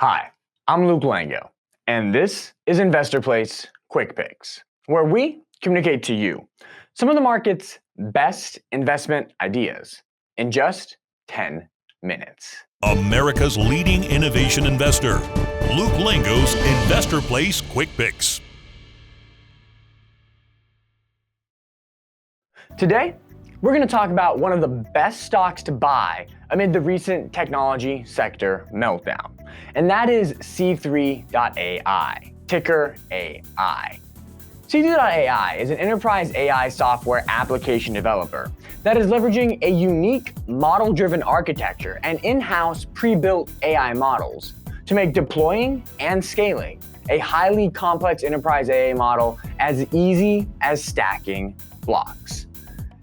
Hi, I'm Luke Lango, and this is Investor Place Quick Picks, where we communicate to you some of the market's best investment ideas in just 10 minutes. America's leading innovation investor, Luke Lango's Investor Place Quick Picks. Today, we're going to talk about one of the best stocks to buy amid the recent technology sector meltdown, and that is C3.ai, ticker AI. C3.ai is an enterprise AI software application developer that is leveraging a unique model-driven architecture and in-house pre-built AI models to make deploying and scaling a highly complex enterprise AI model as easy as stacking blocks.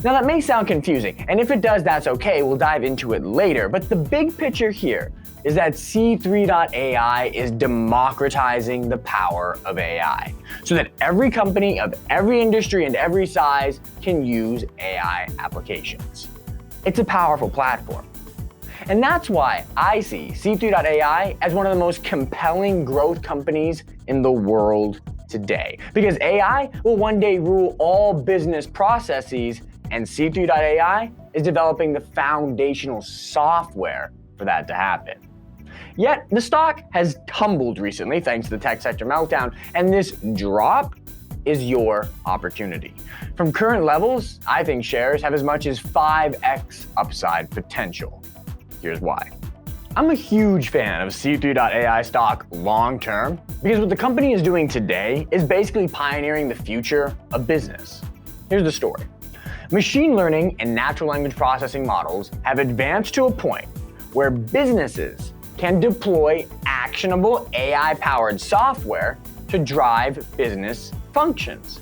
Now that may sound confusing, and if it does, that's okay, we'll dive into it later, but the big picture here is that C3.ai is democratizing the power of AI so that every company of every industry and every size can use AI applications. It's a powerful platform. And that's why I see C3.ai as one of the most compelling growth companies in the world today, because AI will one day rule all business processes, and C3.ai is developing the foundational software for that to happen. Yet, the stock has tumbled recently thanks to the tech sector meltdown, and this drop is your opportunity. From current levels, I think shares have as much as 5x upside potential. Here's why. I'm a huge fan of C3.ai stock long term because what the company is doing today is basically pioneering the future of business. Here's the story. Machine learning and natural language processing models have advanced to a point where businesses can deploy actionable AI-powered software to drive business functions.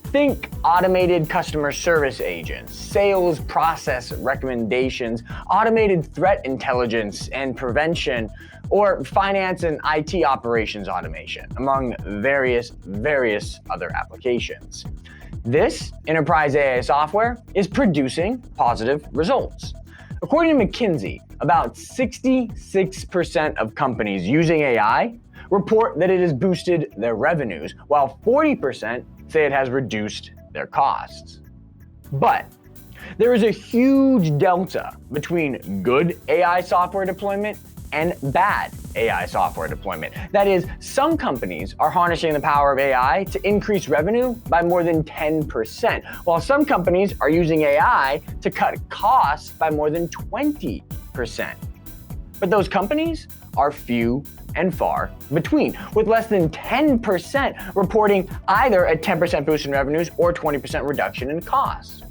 Think automated customer service agents, sales process recommendations, automated threat intelligence and prevention, or finance and IT operations automation, among various other applications. This enterprise AI software is producing positive results. According to McKinsey, about 66% of companies using AI report that it has boosted their revenues, while 40% say it has reduced their costs. But there is a huge delta between good AI software deployment and bad AI software deployment. That is, some companies are harnessing the power of AI to increase revenue by more than 10%, while some companies are using AI to cut costs by more than 20%. But those companies are few and far between, with less than 10% reporting either a 10% boost in revenues or 20% reduction in costs.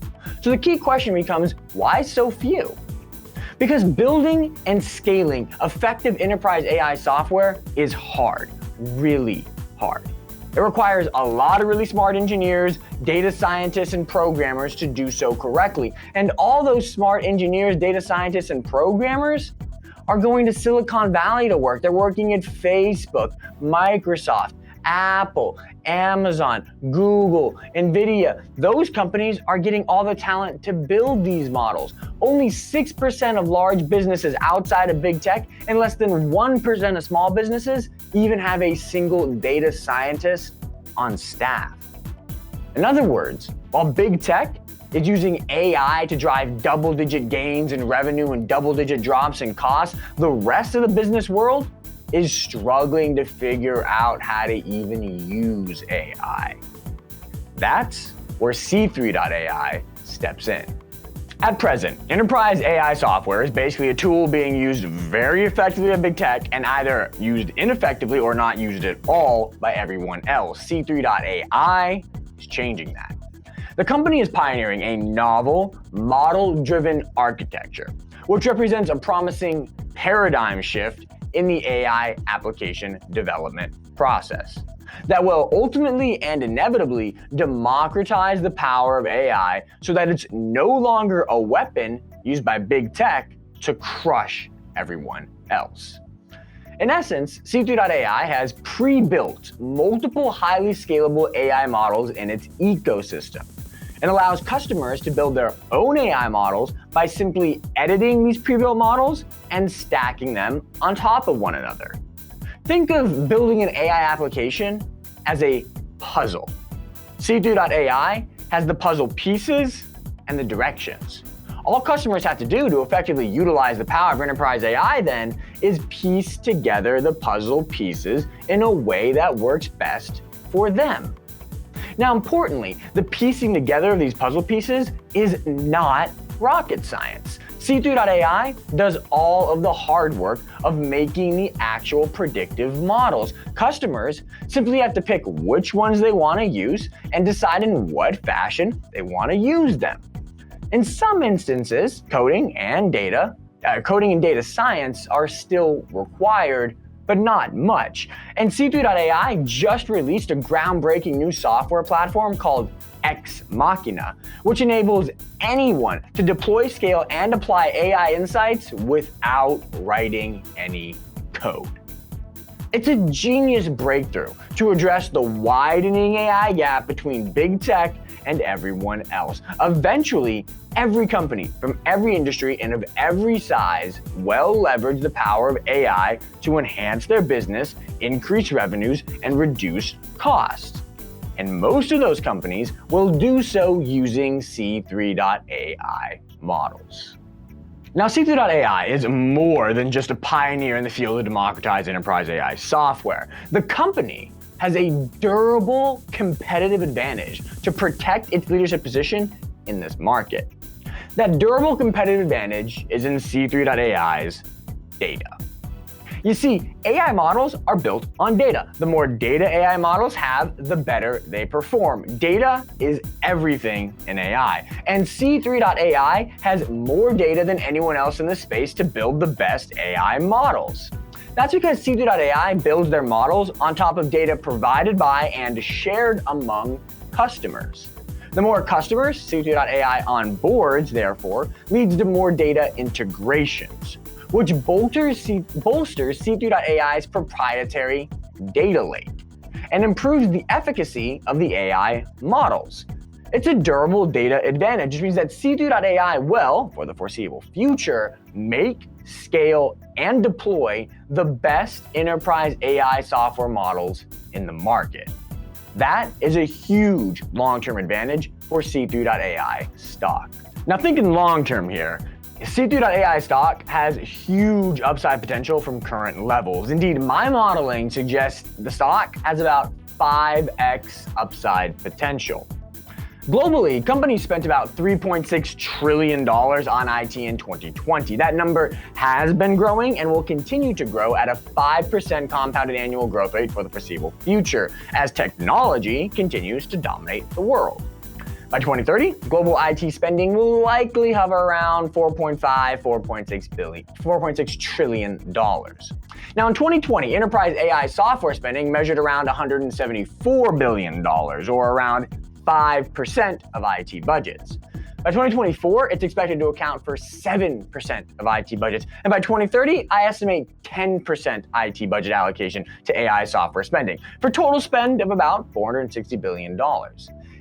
So the key question becomes, why so few? Because building and scaling effective enterprise AI software is hard, really hard. It requires a lot of really smart engineers, data scientists, and programmers to do so correctly. And all those smart engineers, data scientists, and programmers are going to Silicon Valley to work. They're working at Facebook, Microsoft, Apple, Amazon, Google, NVIDIA. Those companies are getting all the talent to build these models. Only 6% of large businesses outside of big tech and less than 1% of small businesses even have a single data scientist on staff. In other words, while big tech is using AI to drive double-digit gains in revenue and double-digit drops in costs, the rest of the business world is struggling to figure out how to even use AI. That's where C3.ai steps in. At present, enterprise AI software is basically a tool being used very effectively by big tech and either used ineffectively or not used at all by everyone else. C3.ai is changing that. The company is pioneering a novel, model-driven architecture, which represents a promising paradigm shift in the AI application development process that will ultimately and inevitably democratize the power of AI so that it's no longer a weapon used by big tech to crush everyone else. In essence, C3.ai has pre-built multiple highly scalable AI models in its ecosystem and allows customers to build their own AI models by simply editing these pre-built models and stacking them on top of one another. Think of building an AI application as a puzzle. C3.ai has the puzzle pieces and the directions. All customers have to do to effectively utilize the power of enterprise AI then is piece together the puzzle pieces in a way that works best for them. Now, importantly, the piecing together of these puzzle pieces is not rocket science. C3.ai does all of the hard work of making the actual predictive models. Customers simply have to pick which ones they want to use and decide in what fashion they want to use them. In some instances, coding and data science are still required, but not much. And C3.ai just released a groundbreaking new software platform called Ex Machina, which enables anyone to deploy, scale, and apply AI insights without writing any code. It's a genius breakthrough to address the widening AI gap between big tech and everyone else. Eventually, every company from every industry and of every size will leverage the power of AI to enhance their business, increase revenues, and reduce costs. And most of those companies will do so using C3.ai models. Now, C3.ai is more than just a pioneer in the field of democratized enterprise AI software. The company has a durable competitive advantage to protect its leadership position in this market. That durable competitive advantage is in C3.ai's data. You see, AI models are built on data. The more data AI models have, the better they perform. Data is everything in AI, and C3.ai has more data than anyone else in the space to build the best AI models. That's because C3.ai builds their models on top of data provided by and shared among customers. The more customers C3.ai onboards, therefore, leads to more data integrations, which bolsters C3.ai's proprietary data lake and improves the efficacy of the AI models. It's a durable data advantage, which means that C3.ai will, for the foreseeable future, make, scale, and deploy the best enterprise AI software models in the market. That is a huge long-term advantage for C3.ai stock. Now, thinking long-term here, C3.ai stock has huge upside potential from current levels. Indeed, my modeling suggests the stock has about 5x upside potential. Globally, companies spent about $3.6 trillion on IT in 2020. That number has been growing and will continue to grow at a 5% compounded annual growth rate for the foreseeable future as technology continues to dominate the world. By 2030, global IT spending will likely hover around $4.6 trillion. Now, in 2020, enterprise AI software spending measured around $174 billion, or around 5% of IT budgets. By 2024, it's expected to account for 7% of IT budgets. And by 2030, I estimate 10% IT budget allocation to AI software spending, for total spend of about $460 billion.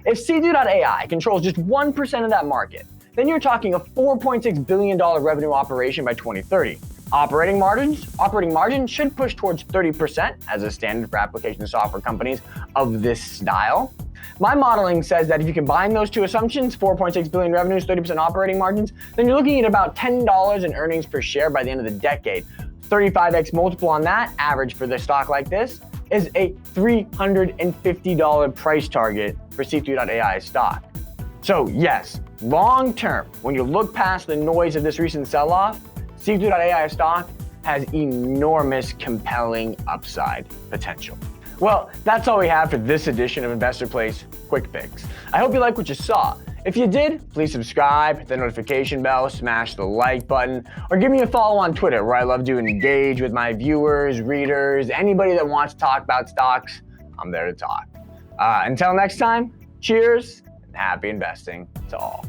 If C3.ai controls just 1% of that market, then you're talking a $4.6 billion revenue operation by 2030. Operating margin should push towards 30% as a standard for application software companies of this style. My modeling says that if you combine those two assumptions, 4.6 billion revenues, 30% operating margins, then you're looking at about $10 in earnings per share by the end of the decade. 35x multiple on that, average for the stock like this, is a $350 price target for C3.ai stock. So yes, long term, when you look past the noise of this recent sell-off, C3.ai stock has enormous compelling upside potential. Well, that's all we have for this edition of Investor Place Quick Picks. I hope you like what you saw. If you did, please subscribe, hit the notification bell, smash the like button, or give me a follow on Twitter, where I love to engage with my viewers, readers, anybody that wants to talk about stocks. I'm there to talk. Until next time, cheers and happy investing to all.